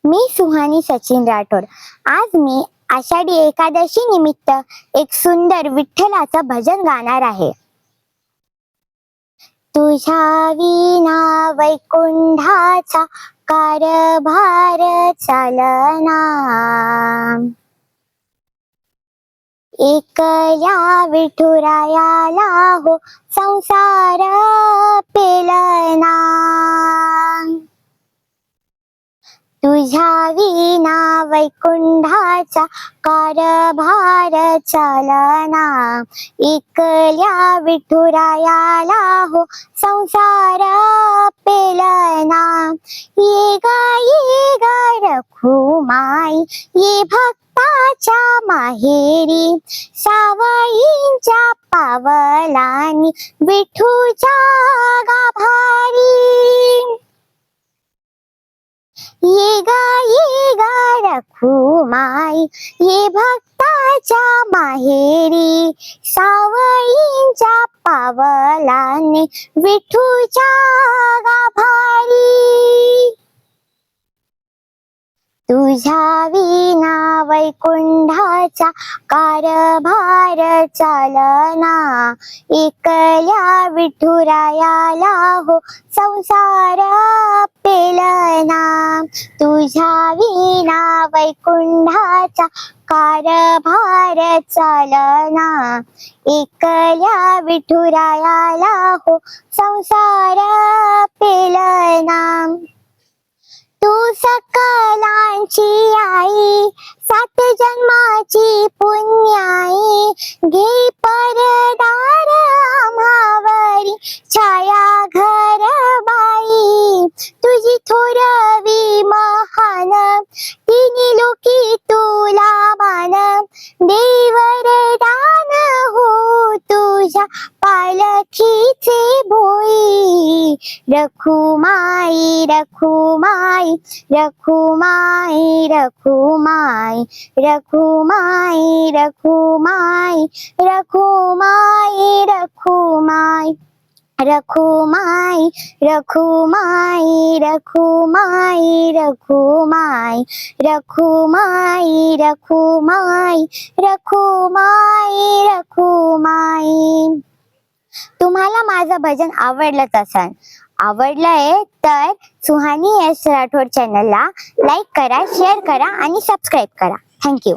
मी सुहानी सचिन राठोड. आज मी आषाढी एकादशी निमित्त एक सुंदर विठ्ठलाचं भजन गाणार आहे. तुझ्या विना वैकुंठाचा कारभार चालना, एकल्या विठुरायाला हो संसार पेलना. तुझ्या विना वैकुंठाचा कारभार चालना, एकल्या विठुरायाला हो संसार पेलना. ये गा रखुमाई ये भक्ताच्या माहेरी, सावळींच्या पावलांनी विठूच्या गाभारी. ये गा रखुमाई ये भक्ताच्या माहेरी, सावळींच्या पावलांनी विठूच्या गाभारी. तुझ्या विना वैकुंठाचा कारभार चालना, एकल्या विठुरायाला हो संसार पेलना. तुझ्या विना वैकुंठाचा कारभार चालना, एकल्या विठुरायाला हो संसार पेलना. तू सकलांची आई, सात जन्माची पुण्याई, घे परदार आम्हावरी छाया घर बाई. तुझी थोरवी महान, तिन्ही लोकी तुला मान, देवरदान हो तुझ्या पालखीचे भोई. रखुमाई रखुमाई रखुमाई रखुमाई रखुमाई रखुमाई रखुमाई रखुमाई रखुमाई रखुमाई रखुमाई रखुमाई रखुमाई रखुमाई रखुमाई रखुमाई. तुम्हाला माझं भजन आवडलंय तर सुहानी एस राठोड चॅनलला लाईक करा, शेअर करा आणि सबस्क्राईब करा. थँक्यू.